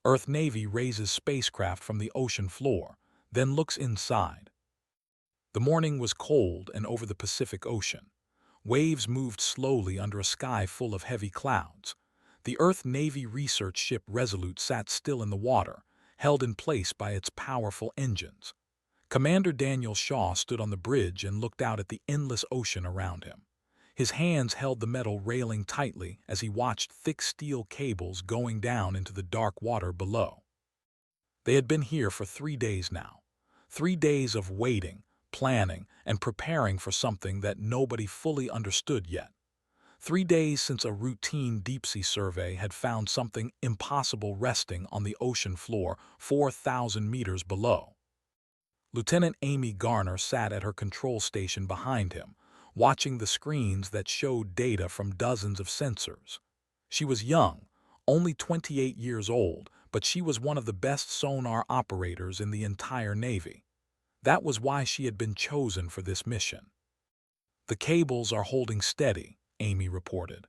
Earth Navy raises spacecraft from the ocean floor, then looks inside. The morning was cold and over the Pacific Ocean. Waves moved slowly under a sky full of heavy clouds. The Earth Navy research ship Resolute sat still in the water, held in place by its powerful engines. Commander Daniel Shaw stood on the bridge and looked out at the endless ocean around him. His hands held the metal railing tightly as he watched thick steel cables going down into the dark water below. They had been here for 3 days now. 3 days of waiting, planning, and preparing for something that nobody fully understood yet. 3 days since a routine deep-sea survey had found something impossible resting on the ocean floor 4,000 meters below. Lieutenant Amy Garner sat at her control station behind him, watching the screens that showed data from dozens of sensors. She was young, only 28 years old, but she was one of the best sonar operators in the entire Navy. That was why she had been chosen for this mission. "The cables are holding steady," Amy reported.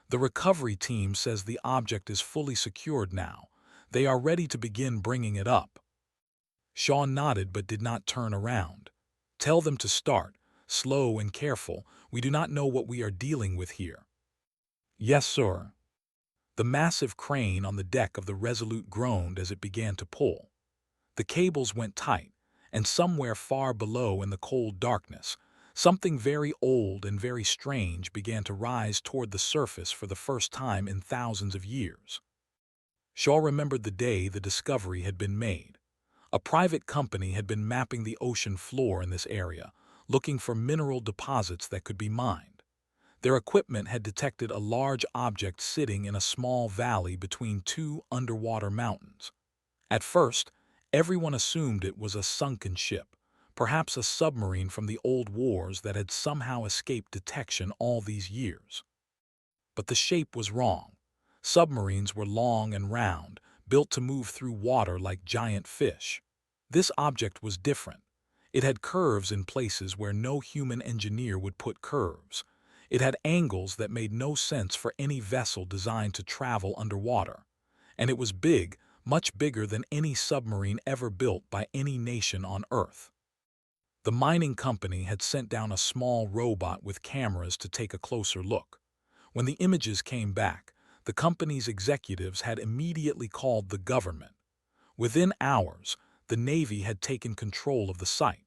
"The recovery team says the object is fully secured now. They are ready to begin bringing it up." Shaw nodded but did not turn around. "Tell them to start. Slow and careful. We do not know what we are dealing with here." "Yes, sir." The massive crane on the deck of the Resolute groaned as it began to pull. The cables went tight, and somewhere far below in the cold darkness, something very old and very strange began to rise toward the surface for the first time in thousands of years. Shaw remembered the day the discovery had been made. A private company had been mapping the ocean floor in this area, looking for mineral deposits that could be mined. Their equipment had detected a large object sitting in a small valley between two underwater mountains. At first, everyone assumed it was a sunken ship, perhaps a submarine from the old wars that had somehow escaped detection all these years. But the shape was wrong. Submarines were long and round, built to move through water like giant fish. This object was different. It had curves in places where no human engineer would put curves. It had angles that made no sense for any vessel designed to travel underwater. And it was big, much bigger than any submarine ever built by any nation on Earth. The mining company had sent down a small robot with cameras to take a closer look. When the images came back, the company's executives had immediately called the government. Within hours, the Navy had taken control of the site.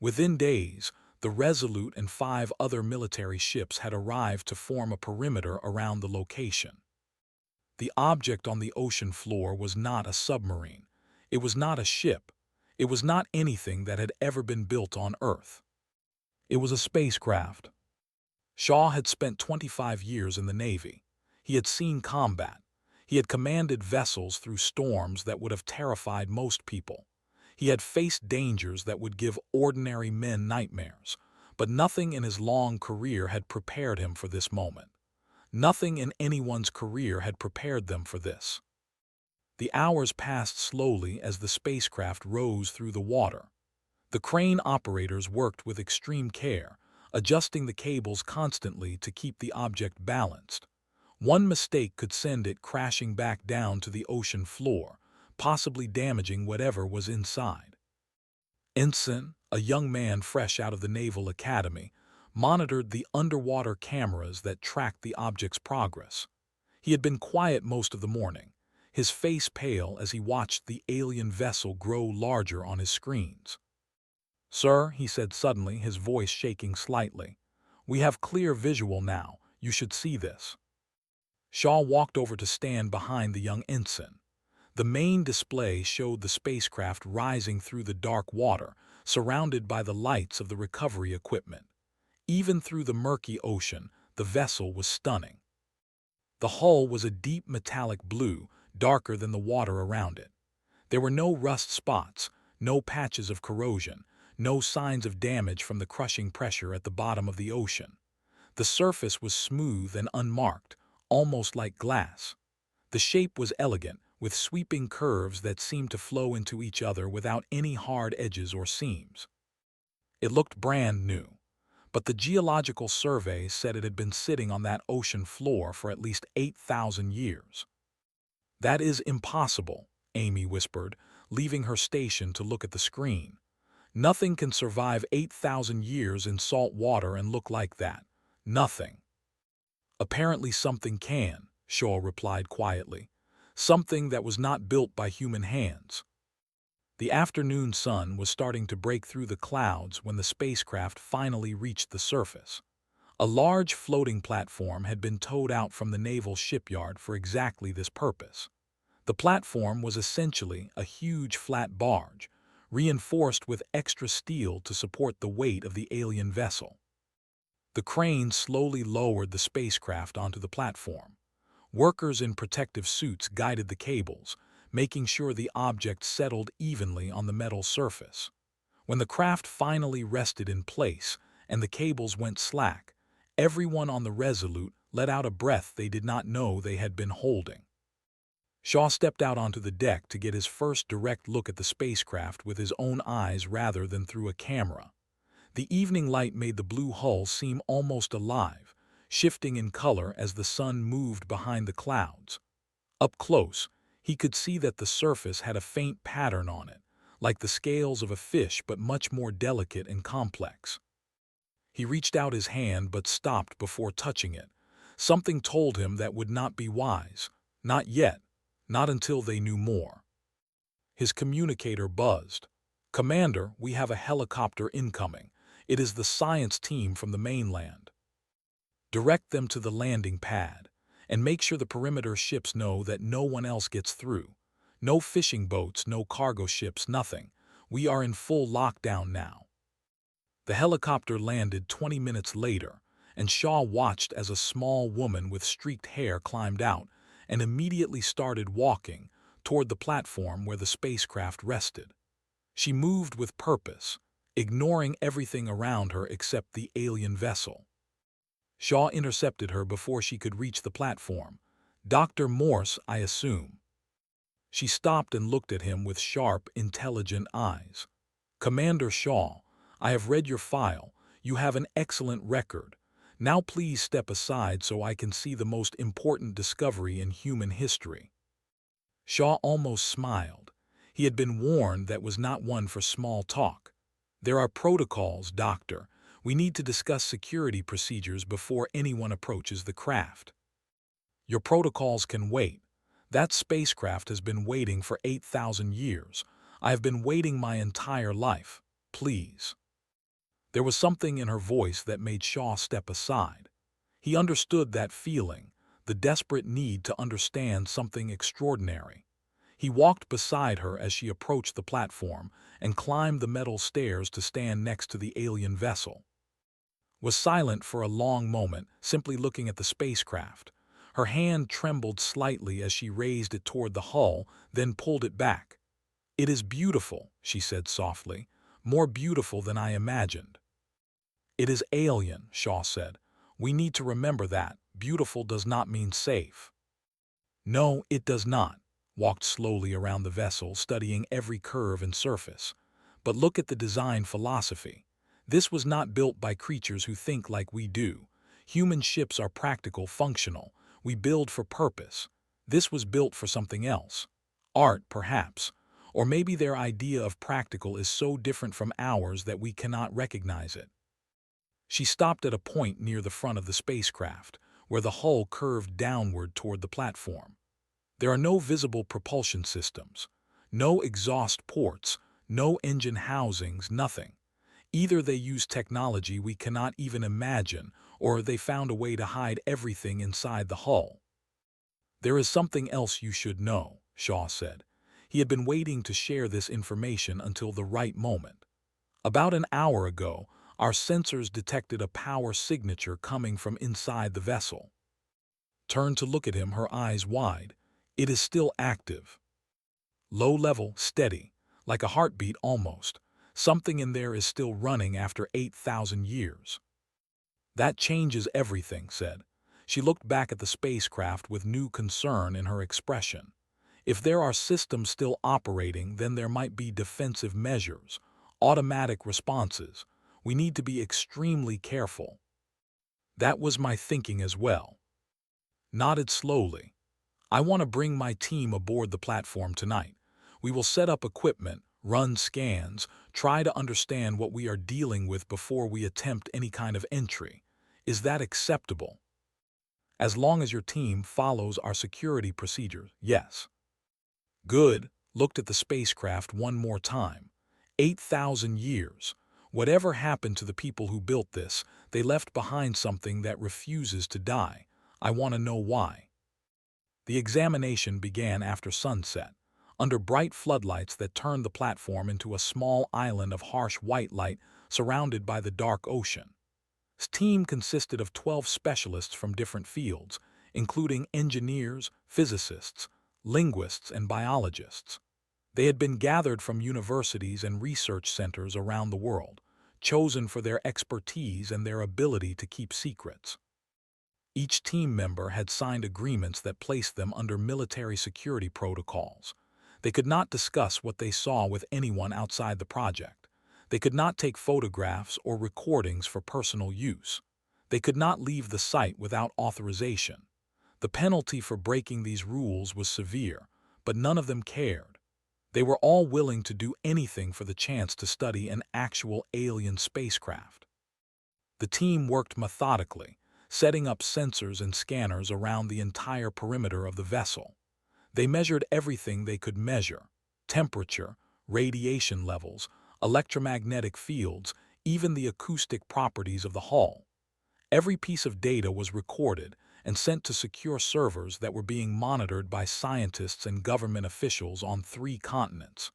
Within days, the Resolute and 5 other military ships had arrived to form a perimeter around the location. The object on the ocean floor was not a submarine. It was not a ship. It was not anything that had ever been built on Earth. It was a spacecraft. Shaw had spent 25 years in the Navy. He had seen combat. He had commanded vessels through storms that would have terrified most people. He had faced dangers that would give ordinary men nightmares, but nothing in his long career had prepared him for this moment. Nothing in anyone's career had prepared them for this. The hours passed slowly as the spacecraft rose through the water. The crane operators worked with extreme care, adjusting the cables constantly to keep the object balanced. One mistake could send it crashing back down to the ocean floor, possibly damaging whatever was inside. Ensign, a young man fresh out of the Naval Academy, monitored the underwater cameras that tracked the object's progress. He had been quiet most of the morning, his face pale as he watched the alien vessel grow larger on his screens. "Sir," he said suddenly, his voice shaking slightly, "we have clear visual now. You should see this." Shaw walked over to stand behind the young ensign. The main display showed the spacecraft rising through the dark water, surrounded by the lights of the recovery equipment. Even through the murky ocean, the vessel was stunning. The hull was a deep metallic blue, darker than the water around it. There were no rust spots, no patches of corrosion, no signs of damage from the crushing pressure at the bottom of the ocean. The surface was smooth and unmarked, almost like glass. The shape was elegant, with sweeping curves that seemed to flow into each other without any hard edges or seams. It looked brand new, but the geological survey said it had been sitting on that ocean floor for at least 8,000 years. "That is impossible," Amy whispered, leaving her station to look at the screen. Nothing can survive 8,000 years in salt water and look like that. Nothing. Apparently something can, Shaw replied quietly. Something that was not built by human hands. The afternoon sun was starting to break through the clouds when the spacecraft finally reached the surface. A large floating platform had been towed out from the naval shipyard for exactly this purpose. The platform was essentially a huge flat barge, reinforced with extra steel to support the weight of the alien vessel. The crane slowly lowered the spacecraft onto the platform. Workers in protective suits guided the cables, making sure the object settled evenly on the metal surface. When the craft finally rested in place and the cables went slack, everyone on the Resolute let out a breath they did not know they had been holding. Shaw stepped out onto the deck to get his first direct look at the spacecraft with his own eyes rather than through a camera. The evening light made the blue hull seem almost alive, shifting in color as the sun moved behind the clouds. Up close, he could see that the surface had a faint pattern on it, like the scales of a fish but much more delicate and complex. He reached out his hand but stopped before touching it. Something told him that would not be wise. Not yet. Not until they knew more. His communicator buzzed. "Commander, we have a helicopter incoming. It is the science team from the mainland. Direct them to the landing pad, and make sure the perimeter ships know that no one else gets through. No fishing boats, no cargo ships, nothing. We are in full lockdown now." The helicopter landed 20 minutes later, and Shaw watched as a small woman with streaked hair climbed out and immediately started walking toward the platform where the spacecraft rested. She moved with purpose, ignoring everything around her except the alien vessel. Shaw intercepted her before she could reach the platform. "Dr. Morse, I assume." She stopped and looked at him with sharp, intelligent eyes. "Commander Shaw, I have read your file. You have an excellent record. Now please step aside so I can see the most important discovery in human history." Shaw almost smiled. He had been warned that was not one for small talk. "There are protocols, Doctor. We need to discuss security procedures before anyone approaches the craft." "Your protocols can wait. That spacecraft has been waiting for 8,000 years. I have been waiting my entire life. Please." There was something in her voice that made Shaw step aside. He understood that feeling, the desperate need to understand something extraordinary. He walked beside her as she approached the platform and climbed the metal stairs to stand next to the alien vessel. Was silent for a long moment, simply looking at the spacecraft. Her hand trembled slightly as she raised it toward the hull, then pulled it back. "It is beautiful," she said softly, "more beautiful than I imagined." "It is alien," Shaw said. "We need to remember that. Beautiful does not mean safe." "No, it does not." Walked slowly around the vessel, studying every curve and surface. "But look at the design philosophy. This was not built by creatures who think like we do. Human ships are practical, functional. We build for purpose. This was built for something else. Art, perhaps. Or maybe their idea of practical is so different from ours that we cannot recognize it." She stopped at a point near the front of the spacecraft, where the hull curved downward toward the platform. There are no visible propulsion systems, no exhaust ports, no engine housings, nothing. Either they use technology we cannot even imagine, or they found a way to hide everything inside the hull. "There is something else you should know," Shaw said. He had been waiting to share this information until the right moment. "About an hour ago, our sensors detected a power signature coming from inside the vessel." Turned to look at him, her eyes wide. "It is still active. Low level, steady, like a heartbeat almost. Something in there is still running after 8,000 years." "That changes everything," said. She looked back at the spacecraft with new concern in her expression. "If there are systems still operating, then there might be defensive measures, automatic responses. We need to be extremely careful." "That was my thinking as well." Nodded slowly. "I want to bring my team aboard the platform tonight. We will set up equipment, run scans, try to understand what we are dealing with before we attempt any kind of entry. Is that acceptable? As long as your team follows our security procedures, yes. Good. Looked at the spacecraft one more time. 8,000 years. Whatever happened to the people who built this, they left behind something that refuses to die. I want to know why. The examination began after sunset, under bright floodlights that turned the platform into a small island of harsh white light surrounded by the dark ocean. His team consisted of 12 specialists from different fields, including engineers, physicists, linguists, and biologists. They had been gathered from universities and research centers around the world, chosen for their expertise and their ability to keep secrets. Each team member had signed agreements that placed them under military security protocols. They could not discuss what they saw with anyone outside the project. They could not take photographs or recordings for personal use. They could not leave the site without authorization. The penalty for breaking these rules was severe, but none of them cared. They were all willing to do anything for the chance to study an actual alien spacecraft. The team worked methodically, setting up sensors and scanners around the entire perimeter of the vessel. They measured everything they could measure: temperature, radiation levels, electromagnetic fields, even the acoustic properties of the hull. Every piece of data was recorded and sent to secure servers that were being monitored by scientists and government officials on 3 continents.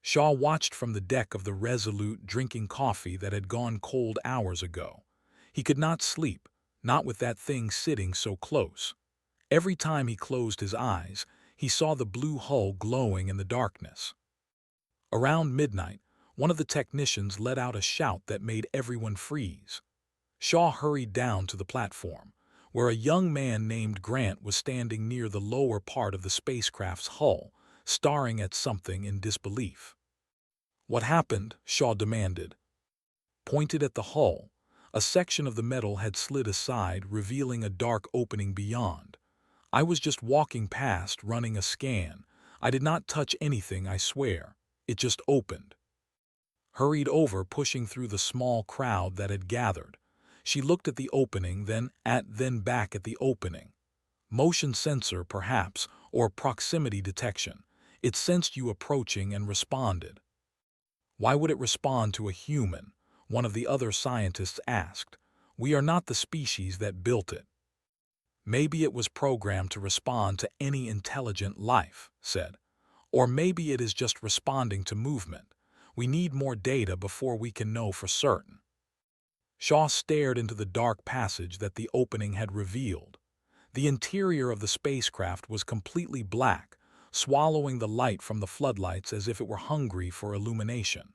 Shaw watched from the deck of the Resolute, drinking coffee that had gone cold hours ago. He could not sleep, not with that thing sitting so close. Every time he closed his eyes, he saw the blue hull glowing in the darkness. Around midnight, one of the technicians let out a shout that made everyone freeze. Shaw hurried down to the platform, where a young man named Grant was standing near the lower part of the spacecraft's hull, staring at something in disbelief. "What happened?" Shaw demanded. Pointed at the hull. A section of the metal had slid aside, revealing a dark opening beyond. "I was just walking past, running a scan. I did not touch anything, I swear. It just opened." Hurried over, pushing through the small crowd that had gathered. She looked at the opening, then back at the opening. Motion sensor, perhaps, or proximity detection. It sensed you approaching and responded. "Why would it respond to a human?" one of the other scientists asked. "We are not the species that built it." "Maybe it was programmed to respond to any intelligent life," said. "Or maybe it is just responding to movement. We need more data before we can know for certain." Shaw stared into the dark passage that the opening had revealed. The interior of the spacecraft was completely black, swallowing the light from the floodlights as if it were hungry for illumination.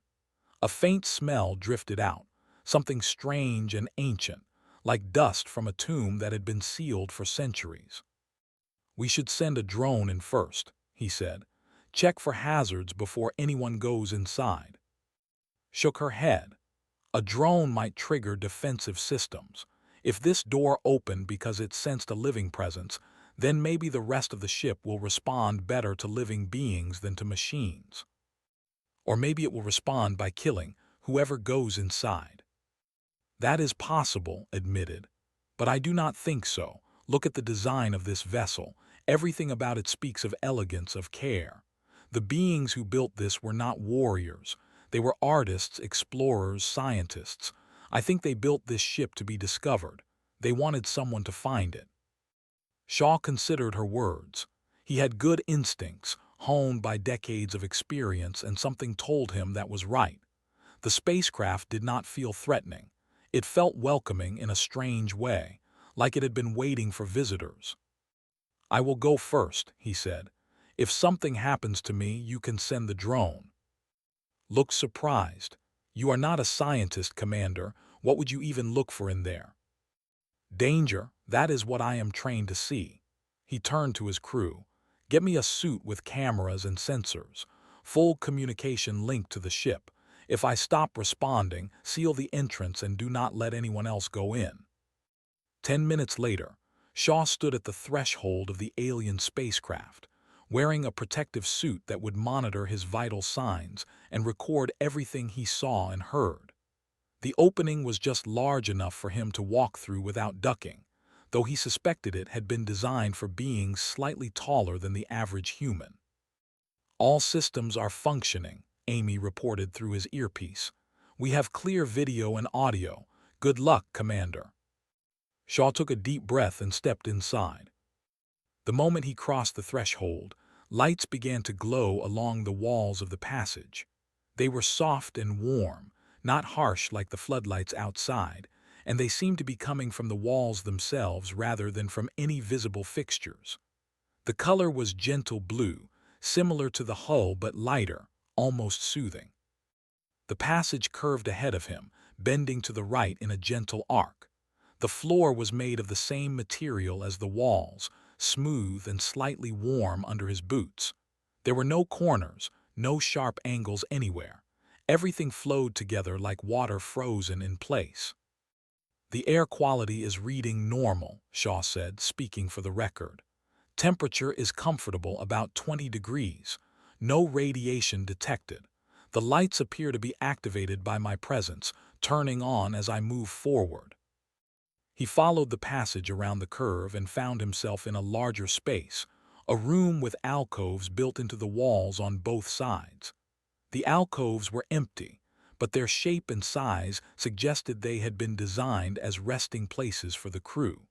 A faint smell drifted out, something strange and ancient, like dust from a tomb that had been sealed for centuries. "We should send a drone in first," he said. "Check for hazards before anyone goes inside." Shook her head. A drone might trigger defensive systems. If this door opened because it sensed a living presence, then maybe the rest of the ship will respond better to living beings than to machines. Or maybe it will respond by killing whoever goes inside. "That is possible," admitted. "But I do not think so. Look at the design of this vessel. Everything about it speaks of elegance, of care. The beings who built this were not warriors. They were artists, explorers, scientists. I think they built this ship to be discovered. They wanted someone to find it." Shaw considered her words. He had good instincts, honed by decades of experience, and something told him that was right. The spacecraft did not feel threatening. It felt welcoming in a strange way, like it had been waiting for visitors. "I will go first," he said. "If something happens to me, you can send the drone." Looked surprised. "You are not a scientist, Commander. What would you even look for in there?" "Danger, that is what I am trained to see." He turned to his crew. "Get me a suit with cameras and sensors. Full communication link to the ship. If I stop responding, seal the entrance and do not let anyone else go in." 10 minutes later, Shaw stood at the threshold of the alien spacecraft. wearing a protective suit that would monitor his vital signs and record everything he saw and heard. The opening was just large enough for him to walk through without ducking, though he suspected it had been designed for beings slightly taller than the average human. "All systems are functioning," Amy reported through his earpiece. "We have clear video and audio. Good luck, Commander." Shaw took a deep breath and stepped inside. The moment he crossed the threshold, lights began to glow along the walls of the passage. They were soft and warm, not harsh like the floodlights outside, and they seemed to be coming from the walls themselves rather than from any visible fixtures. The color was gentle blue, similar to the hull but lighter, almost soothing. The passage curved ahead of him, bending to the right in a gentle arc. The floor was made of the same material as the walls, smooth and slightly warm under his boots. There were no corners, no sharp angles anywhere. Everything flowed together like water frozen in place. "The air quality is reading normal," Shaw said, speaking for the record. "Temperature is comfortable, about 20 degrees. No radiation detected. The lights appear to be activated by my presence, turning on as I move forward." He followed the passage around the curve and found himself in a larger space, a room with alcoves built into the walls on both sides. The alcoves were empty, but their shape and size suggested they had been designed as resting places for the crew.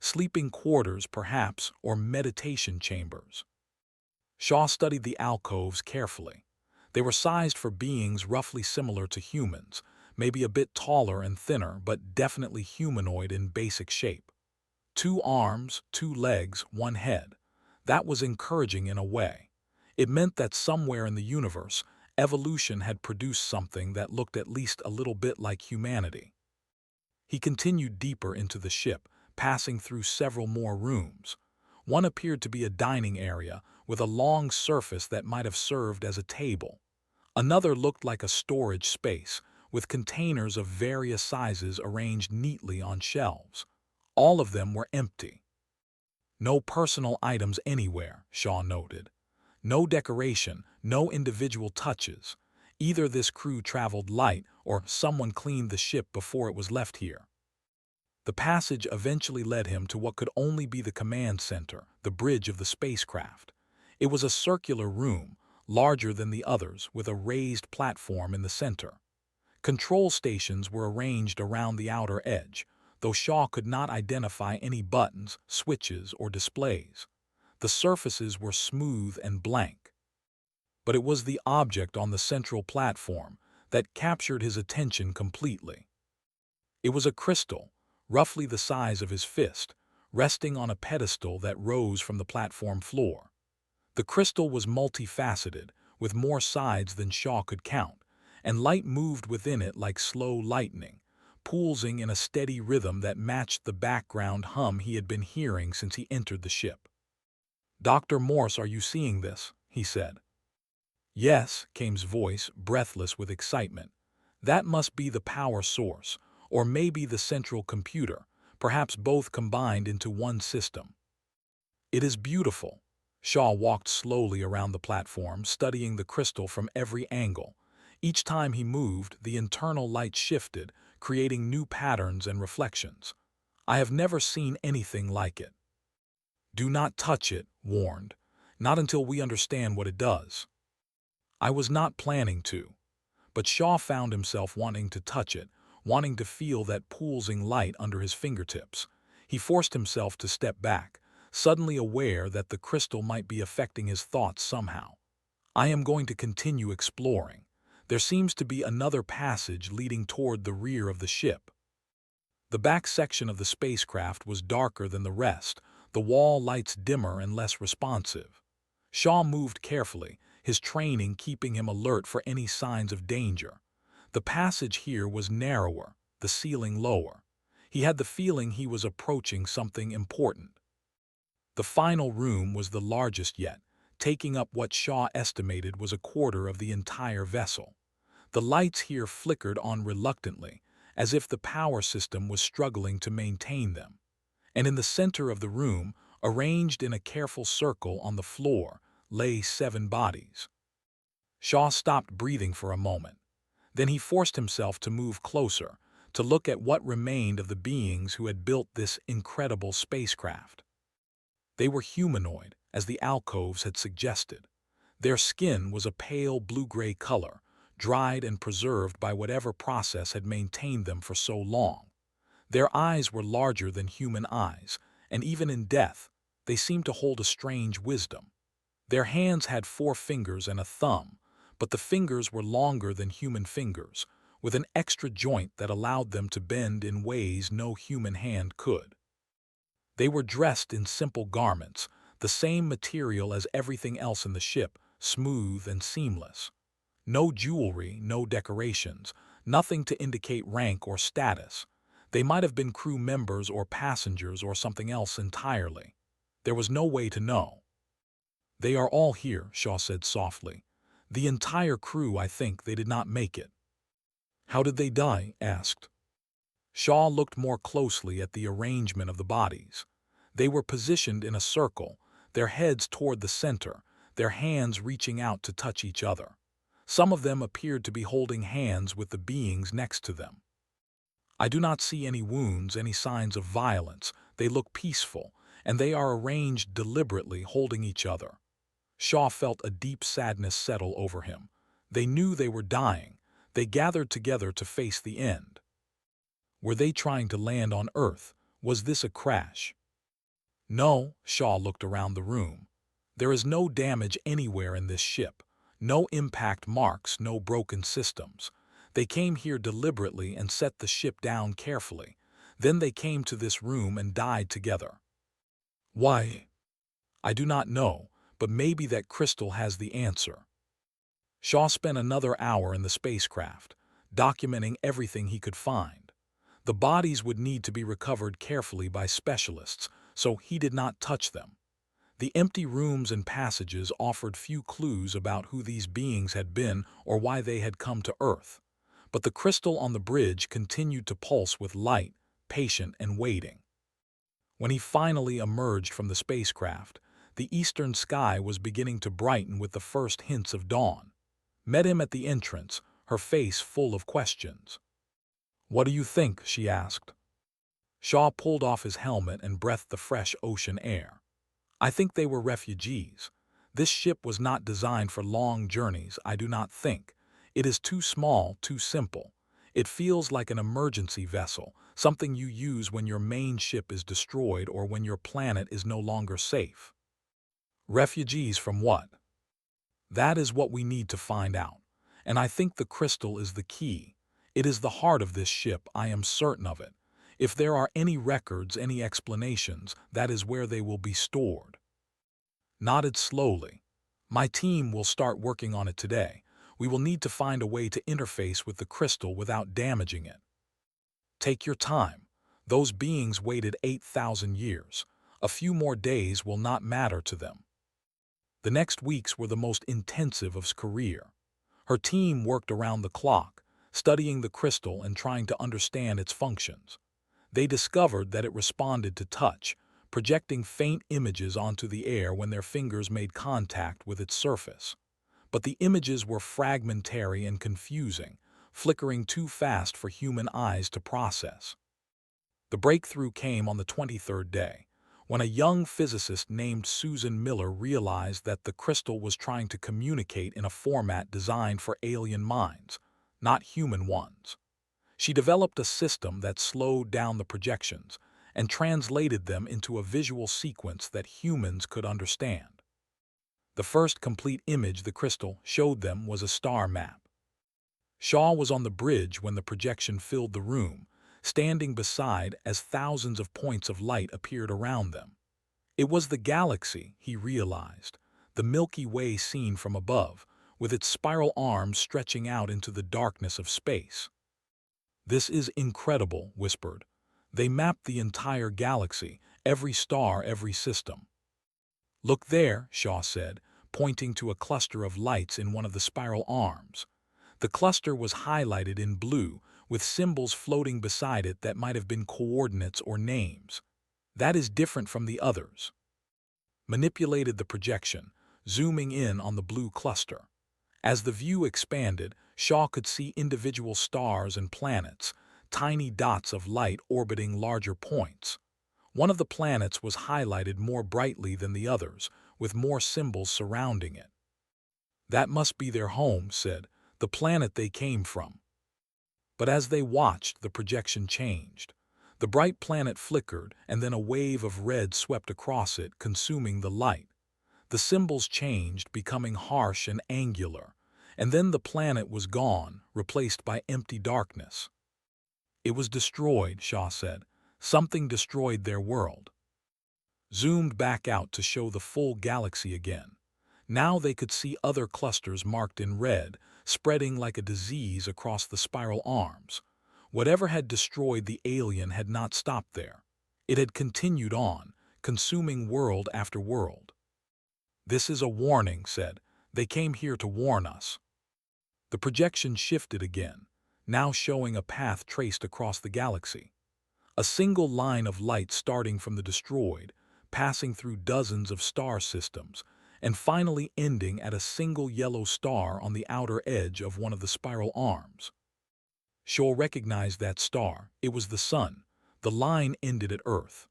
Sleeping quarters, perhaps, or meditation chambers. Shaw studied the alcoves carefully. They were sized for beings roughly similar to humans, maybe a bit taller and thinner, but definitely humanoid in basic shape. 2 arms, 2 legs, 1 head. That was encouraging in a way. It meant that somewhere in the universe, evolution had produced something that looked at least a little bit like humanity. He continued deeper into the ship, passing through several more rooms. One appeared to be a dining area, with a long surface that might have served as a table. Another looked like a storage space, with containers of various sizes arranged neatly on shelves. All of them were empty. "No personal items anywhere," Shaw noted. "No decoration, no individual touches. Either this crew traveled light or someone cleaned the ship before it was left here." The passage eventually led him to what could only be the command center, the bridge of the spacecraft. It was a circular room, larger than the others, with a raised platform in the center. Control stations were arranged around the outer edge, though Shaw could not identify any buttons, switches, or displays. The surfaces were smooth and blank. But it was the object on the central platform that captured his attention completely. It was a crystal, roughly the size of his fist, resting on a pedestal that rose from the platform floor. The crystal was multifaceted, with more sides than Shaw could count, and light moved within it like slow lightning, pulsing in a steady rhythm that matched the background hum he had been hearing since he entered the ship. "Dr. Morse, are you seeing this?" he said. "Yes," Kame's voice, breathless with excitement. "That must be the power source, or maybe the central computer, perhaps both combined into one system." "It is beautiful." Shaw walked slowly around the platform, studying the crystal from every angle. Each time he moved, the internal light shifted, creating new patterns and reflections. "I have never seen anything like it." "Do not touch it," warned. "Not until we understand what it does." I was not planning to, but Shaw found himself wanting to touch it, wanting to feel that pulsing light under his fingertips. He forced himself to step back, suddenly aware that the crystal might be affecting his thoughts somehow. "I am going to continue exploring. There seems to be another passage leading toward the rear of the ship." The back section of the spacecraft was darker than the rest, the wall lights dimmer and less responsive. Shaw moved carefully, his training keeping him alert for any signs of danger. The passage here was narrower, the ceiling lower. He had the feeling he was approaching something important. The final room was the largest yet, taking up what Shaw estimated was a quarter of the entire vessel. The lights here flickered on reluctantly, as if the power system was struggling to maintain them. And in the center of the room, arranged in a careful circle on the floor, lay 7 bodies. Shaw stopped breathing for a moment. Then he forced himself to move closer, to look at what remained of the beings who had built this incredible spacecraft. They were humanoid, as the alcoves had suggested. Their skin was a pale blue-gray color, dried and preserved by whatever process had maintained them for so long. Their eyes were larger than human eyes, and even in death, they seemed to hold a strange wisdom. Their hands had 4 fingers and a thumb, but the fingers were longer than human fingers, with an extra joint that allowed them to bend in ways no human hand could. They were dressed in simple garments, the same material as everything else in the ship, smooth and seamless. No jewelry, no decorations, nothing to indicate rank or status. They might have been crew members or passengers or something else entirely. There was no way to know. "They are all here," Shaw said softly. "The entire crew. I think they did not make it." "How did they die?" asked. Shaw looked more closely at the arrangement of the bodies. They were positioned in a circle, their heads toward the center, their hands reaching out to touch each other. Some of them appeared to be holding hands with the beings next to them. "I do not see any wounds, any signs of violence. They look peaceful, and they are arranged deliberately, holding each other." Shaw felt a deep sadness settle over him. They knew they were dying. They gathered together to face the end. Were they trying to land on Earth? Was this a crash? No, Shaw looked around the room. There is no damage anywhere in this ship. No impact marks, no broken systems. They came here deliberately and set the ship down carefully. Then they came to this room and died together. Why? I do not know, but maybe that crystal has the answer. Shaw spent another hour in the spacecraft, documenting everything he could find. The bodies would need to be recovered carefully by specialists, so he did not touch them. The empty rooms and passages offered few clues about who these beings had been or why they had come to Earth. But the crystal on the bridge continued to pulse with light, patient and waiting. When he finally emerged from the spacecraft, the eastern sky was beginning to brighten with the first hints of dawn. Met him at the entrance, her face full of questions. "What do you think?" she asked. Shaw pulled off his helmet and breathed the fresh ocean air. "I think they were refugees. This ship was not designed for long journeys, I do not think. It is too small, too simple. It feels like an emergency vessel, something you use when your main ship is destroyed or when your planet is no longer safe." Refugees from what? That is what we need to find out. And I think the crystal is the key. It is the heart of this ship, I am certain of it. If there are any records, any explanations, that is where they will be stored. Nodded slowly. "My team will start working on it today. We will need to find a way to interface with the crystal without damaging it." "Take your time. Those beings waited 8,000 years. A few more days will not matter to them." The next weeks were the most intensive of his career. Her team worked around the clock, studying the crystal and trying to understand its functions. They discovered that it responded to touch, projecting faint images onto the air when their fingers made contact with its surface. But the images were fragmentary and confusing, flickering too fast for human eyes to process. The breakthrough came on the 23rd day, when a young physicist named Susan Miller realized that the crystal was trying to communicate in a format designed for alien minds, not human ones. She developed a system that slowed down the projections and translated them into a visual sequence that humans could understand. The first complete image the crystal showed them was a star map. Shaw was on the bridge when the projection filled the room, standing beside as thousands of points of light appeared around them. It was the galaxy, he realized, the Milky Way seen from above, with its spiral arms stretching out into the darkness of space. "This is incredible," whispered. "They mapped the entire galaxy, every star, every system." "Look there," Shaw said, pointing to a cluster of lights in one of the spiral arms. The cluster was highlighted in blue, with symbols floating beside it that might have been coordinates or names. "That is different from the others." Manipulated the projection, zooming in on the blue cluster. As the view expanded, Shaw could see individual stars and planets, tiny dots of light orbiting larger points. One of the planets was highlighted more brightly than the others, with more symbols surrounding it. "That must be their home," said, "the planet they came from." But as they watched, the projection changed. The bright planet flickered, and then a wave of red swept across it, consuming the light. The symbols changed, becoming harsh and angular, and then the planet was gone, replaced by empty darkness. "It was destroyed," Shaw said. "Something destroyed their world." Zoomed back out to show the full galaxy again. Now they could see other clusters marked in red, spreading like a disease across the spiral arms. Whatever had destroyed the alien had not stopped there. It had continued on, consuming world after world. "This is a warning," said. "They came here to warn us." The projection shifted again, now showing a path traced across the galaxy. A single line of light starting from the destroyed, passing through dozens of star systems, and finally ending at a single yellow star on the outer edge of one of the spiral arms. Shaw recognized that star. It was the sun. The line ended at Earth.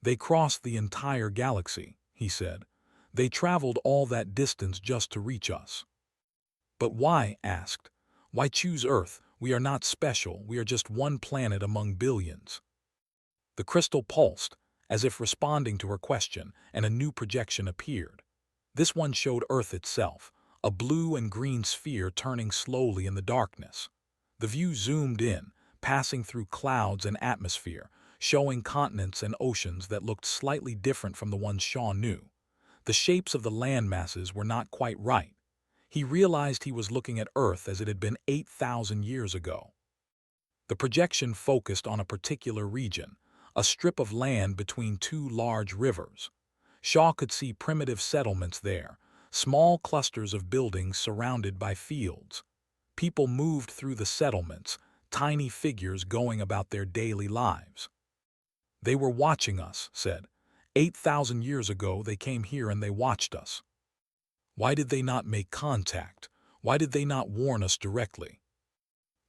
"They crossed the entire galaxy," he said. "They traveled all that distance just to reach us." "But why?" asked. "Why choose Earth? We are not special. We are just one planet among billions." The crystal pulsed, as if responding to her question, and a new projection appeared. This one showed Earth itself, a blue and green sphere turning slowly in the darkness. The view zoomed in, passing through clouds and atmosphere, showing continents and oceans that looked slightly different from the ones Shaw knew. The shapes of the land masses were not quite right. He realized he was looking at Earth as it had been 8,000 years ago. The projection focused on a particular region, a strip of land between two large rivers. Shaw could see primitive settlements there, small clusters of buildings surrounded by fields. People moved through the settlements, tiny figures going about their daily lives. "They were watching us," said. 8,000 years ago they came here and they watched us." "Why did they not make contact? Why did they not warn us directly?"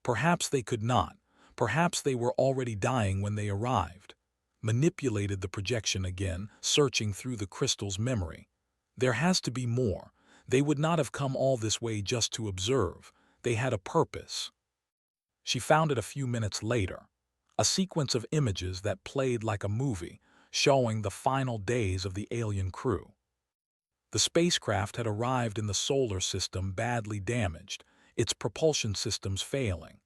"Perhaps they could not. Perhaps they were already dying when they arrived." Manipulated the projection again, searching through the crystal's memory. "There has to be more. They would not have come all this way just to observe. They had a purpose." She found it a few minutes later. A sequence of images that played like a movie, showing the final days of the alien crew. The spacecraft had arrived in the solar system badly damaged, its propulsion systems failing.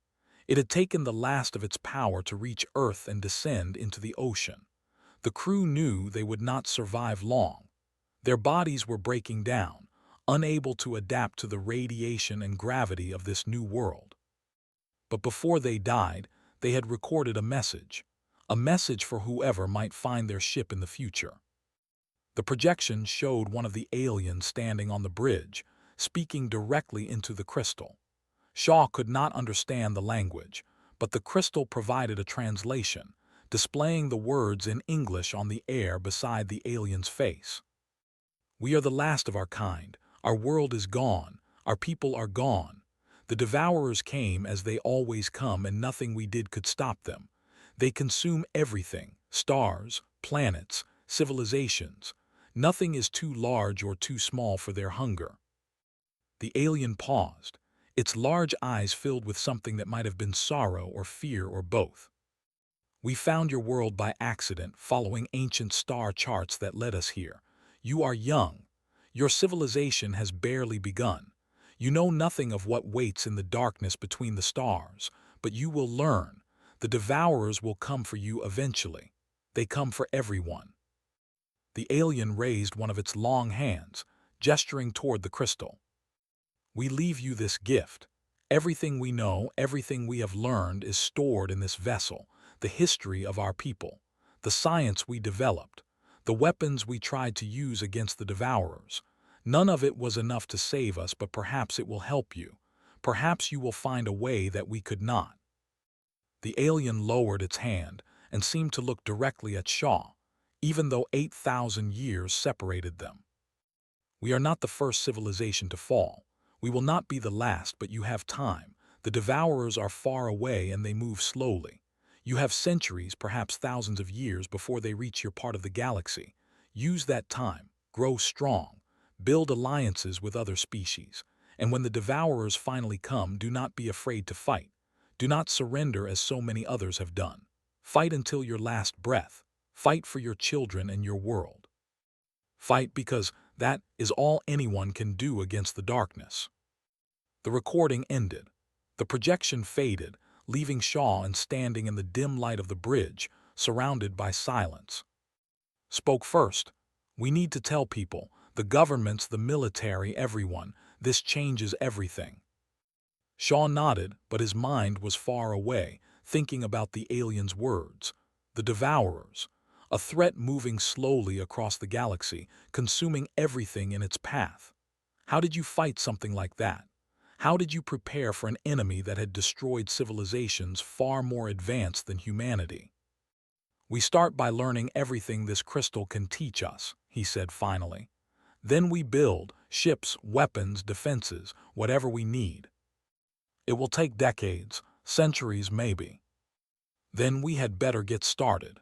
It had taken the last of its power to reach Earth and descend into the ocean. The crew knew they would not survive long. Their bodies were breaking down, unable to adapt to the radiation and gravity of this new world. But before they died, they had recorded a message for whoever might find their ship in the future. The projection showed one of the aliens standing on the bridge, speaking directly into the crystal. Shaw could not understand the language, but the crystal provided a translation, displaying the words in English on the air beside the alien's face. "We are the last of our kind. Our world is gone. Our people are gone. The devourers came as they always come, and nothing we did could stop them. They consume everything, stars, planets, civilizations. Nothing is too large or too small for their hunger." The alien paused, its large eyes filled with something that might have been sorrow or fear or both. "We found your world by accident, following ancient star charts that led us here. You are young. Your civilization has barely begun. You know nothing of what waits in the darkness between the stars, but you will learn. The devourers will come for you eventually. They come for everyone." The alien raised one of its long hands, gesturing toward the crystal. "We leave you this gift. Everything we know, everything we have learned is stored in this vessel, the history of our people, the science we developed, the weapons we tried to use against the devourers. None of it was enough to save us, but perhaps it will help you. Perhaps you will find a way that we could not." The alien lowered its hand and seemed to look directly at Shaw, even though 8,000 years separated them. We are not the first civilization to fall. We will not be the last, but you have time. The devourers are far away and they move slowly. You have centuries, perhaps thousands of years before they reach your part of the galaxy. Use that time. Grow strong. Build alliances with other species. And when the devourers finally come, do not be afraid to fight. Do not surrender as so many others have done. Fight until your last breath. Fight for your children and your world. Fight because that is all anyone can do against the darkness. The recording ended. The projection faded, leaving Shaw and standing in the dim light of the bridge, surrounded by silence. Spoke first. We need to tell people, the governments, the military, everyone, this changes everything. Shaw nodded, but his mind was far away, thinking about the aliens' words. The devourers. A threat moving slowly across the galaxy, consuming everything in its path. How did you fight something like that? How did you prepare for an enemy that had destroyed civilizations far more advanced than humanity? We start by learning everything this crystal can teach us, he said finally. Then we build ships, weapons, defenses, whatever we need. It will take decades, centuries maybe. Then we had better get started.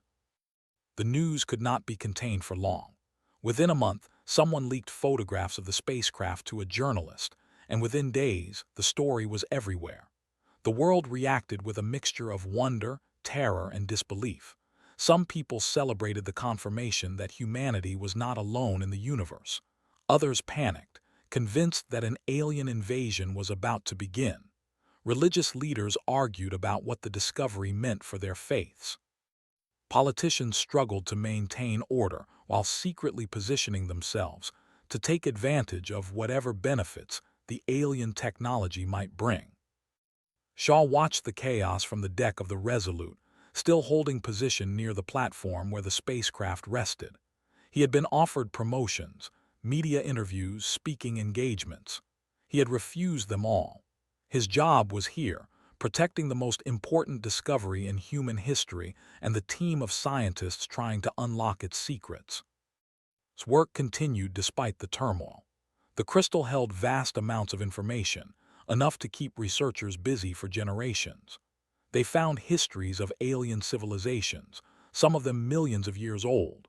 The news could not be contained for long. Within a month, someone leaked photographs of the spacecraft to a journalist, and within days, the story was everywhere. The world reacted with a mixture of wonder, terror, and disbelief. Some people celebrated the confirmation that humanity was not alone in the universe. Others panicked, convinced that an alien invasion was about to begin. Religious leaders argued about what the discovery meant for their faiths. Politicians struggled to maintain order while secretly positioning themselves to take advantage of whatever benefits the alien technology might bring. Shaw watched the chaos from the deck of the Resolute, still holding position near the platform where the spacecraft rested. He had been offered promotions, media interviews, speaking engagements. He had refused them all. His job was here, protecting the most important discovery in human history and the team of scientists trying to unlock its secrets. His work continued despite the turmoil. The crystal held vast amounts of information, enough to keep researchers busy for generations. They found histories of alien civilizations, some of them millions of years old.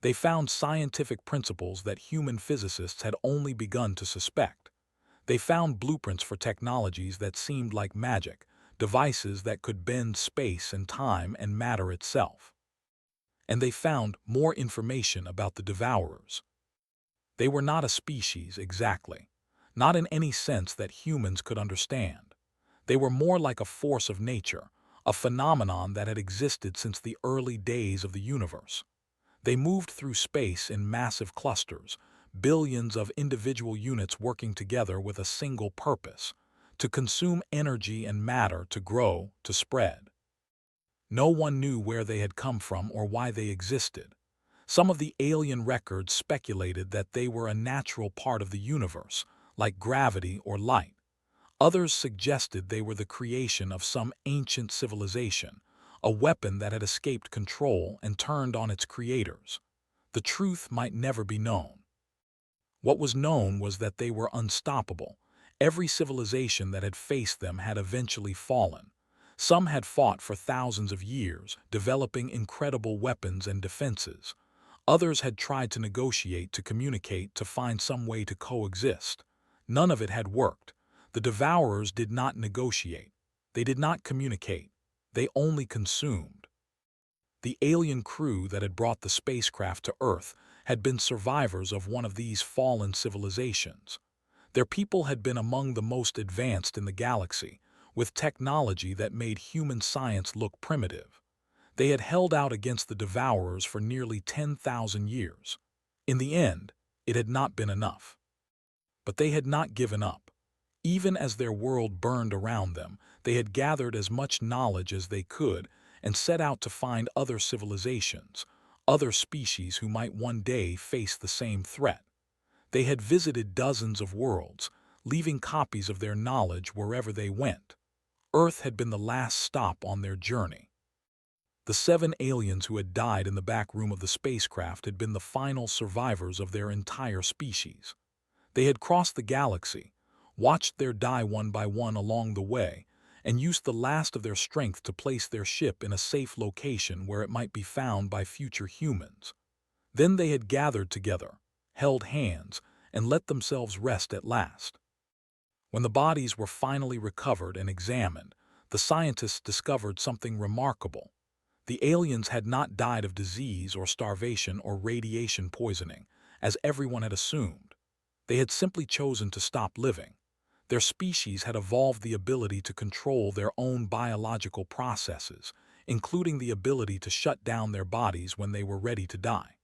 They found scientific principles that human physicists had only begun to suspect. They found blueprints for technologies that seemed like magic, devices that could bend space and time and matter itself. And they found more information about the devourers. They were not a species exactly, not in any sense that humans could understand. They were more like a force of nature, a phenomenon that had existed since the early days of the universe. They moved through space in massive clusters, billions of individual units working together with a single purpose: to consume energy and matter, to grow, to spread. No one knew where they had come from or why they existed. Some of the alien records speculated that they were a natural part of the universe, like gravity or light. Others suggested they were the creation of some ancient civilization, a weapon that had escaped control and turned on its creators. The truth might never be known. What was known was that they were unstoppable. Every civilization that had faced them had eventually fallen. Some had fought for thousands of years, developing incredible weapons and defenses. Others had tried to negotiate, to communicate, to find some way to coexist. None of it had worked. The devourers did not negotiate. They did not communicate. They only consumed. The alien crew that had brought the spacecraft to Earth had been survivors of one of these fallen civilizations. Their people had been among the most advanced in the galaxy, with technology that made human science look primitive. They had held out against the devourers for nearly 10,000 years. In the end, it had not been enough. But they had not given up. Even as their world burned around them, they had gathered as much knowledge as they could and set out to find other civilizations, other species who might one day face the same threat. They had visited dozens of worlds, leaving copies of their knowledge wherever they went. Earth had been the last stop on their journey. The 7 aliens who had died in the back room of the spacecraft had been the final survivors of their entire species. They had crossed the galaxy, watched their die one by one along the way, and used the last of their strength to place their ship in a safe location where it might be found by future humans. Then they had gathered together, held hands, and let themselves rest at last. When the bodies were finally recovered and examined, the scientists discovered something remarkable. The aliens had not died of disease or starvation or radiation poisoning, as everyone had assumed. They had simply chosen to stop living. Their species had evolved the ability to control their own biological processes, including the ability to shut down their bodies when they were ready to die.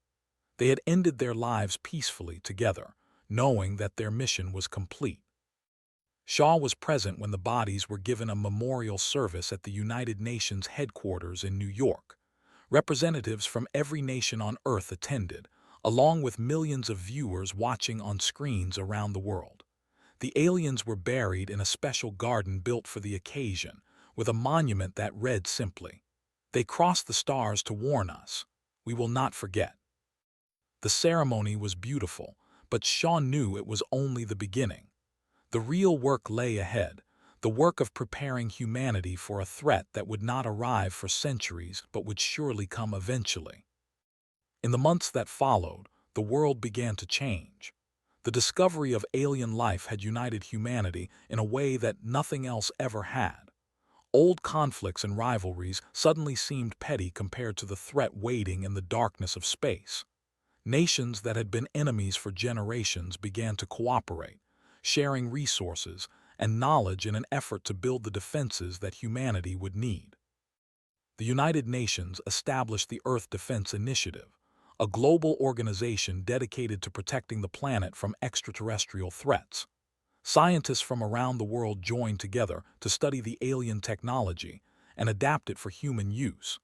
They had ended their lives peacefully together, knowing that their mission was complete. Shaw was present when the bodies were given a memorial service at the United Nations headquarters in New York. Representatives from every nation on Earth attended, along with millions of viewers watching on screens around the world. The aliens were buried in a special garden built for the occasion, with a monument that read simply, "They crossed the stars to warn us. We will not forget." The ceremony was beautiful, but Shaw knew it was only the beginning. The real work lay ahead, the work of preparing humanity for a threat that would not arrive for centuries but would surely come eventually. In the months that followed, the world began to change. The discovery of alien life had united humanity in a way that nothing else ever had. Old conflicts and rivalries suddenly seemed petty compared to the threat waiting in the darkness of space. Nations that had been enemies for generations began to cooperate, sharing resources and knowledge in an effort to build the defenses that humanity would need. The United Nations established the Earth Defense Initiative, a global organization dedicated to protecting the planet from extraterrestrial threats. Scientists from around the world joined together to study the alien technology and adapt it for human use.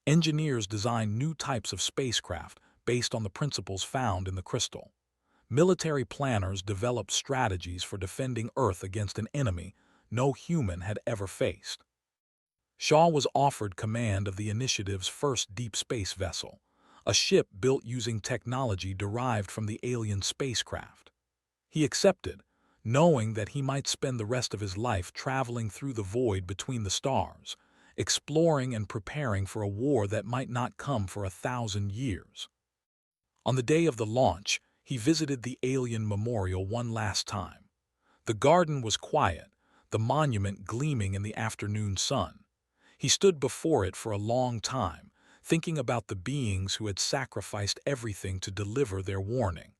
Engineers designed new types of spacecraft based on the principles found in the crystal. Military planners developed strategies for defending Earth against an enemy no human had ever faced. Shaw was offered command of the initiative's first deep space vessel, a ship built using technology derived from the alien spacecraft. He accepted, knowing that he might spend the rest of his life traveling through the void between the stars, exploring and preparing for a war that might not come for 1,000 years. On the day of the launch, he visited the alien memorial one last time. The garden was quiet, the monument gleaming in the afternoon sun. He stood before it for a long time, thinking about the beings who had sacrificed everything to deliver their warning.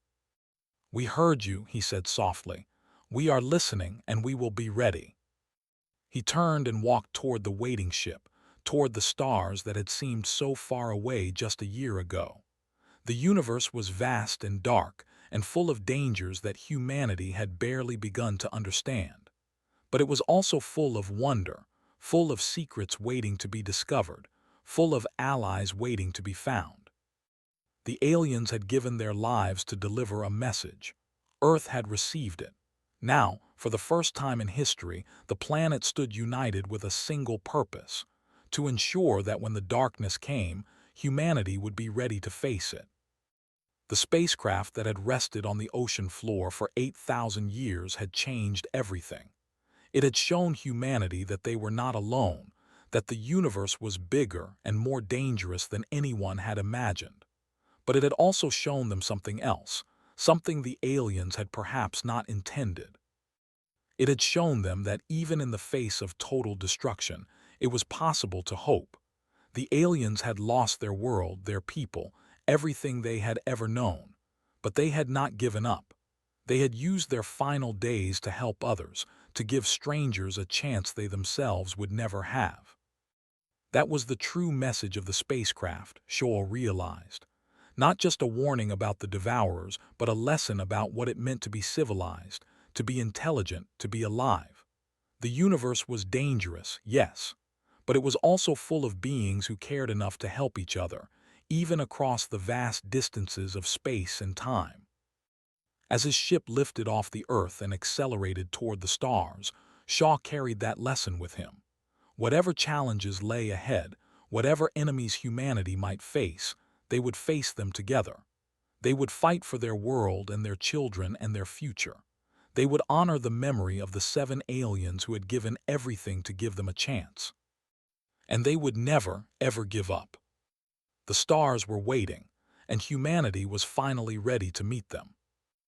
"We heard you," he said softly. "We are listening, and we will be ready." He turned and walked toward the waiting ship, toward the stars that had seemed so far away just a year ago. The universe was vast and dark, and full of dangers that humanity had barely begun to understand. But it was also full of wonder, full of secrets waiting to be discovered, full of allies waiting to be found. The aliens had given their lives to deliver a message. Earth had received it. Now, for the first time in history, the planet stood united with a single purpose: to ensure that when the darkness came, humanity would be ready to face it. The spacecraft that had rested on the ocean floor for 8,000 years had changed everything. It had shown humanity that they were not alone, that the universe was bigger and more dangerous than anyone had imagined. But it had also shown them something else, something the aliens had perhaps not intended. It had shown them that even in the face of total destruction, it was possible to hope. The aliens had lost their world, their people, everything they had ever known, but they had not given up. They had used their final days to help others, to give strangers a chance they themselves would never have. That was the true message of the spacecraft, Shaw realized. Not just a warning about the devourers, but a lesson about what it meant to be civilized, to be intelligent, to be alive. The universe was dangerous, yes, but it was also full of beings who cared enough to help each other, even across the vast distances of space and time. As his ship lifted off the Earth and accelerated toward the stars, Shaw carried that lesson with him. Whatever challenges lay ahead, whatever enemies humanity might face, they would face them together. They would fight for their world and their children and their future. They would honor the memory of the 7 aliens who had given everything to give them a chance. And they would never, ever give up. The stars were waiting, and humanity was finally ready to meet them.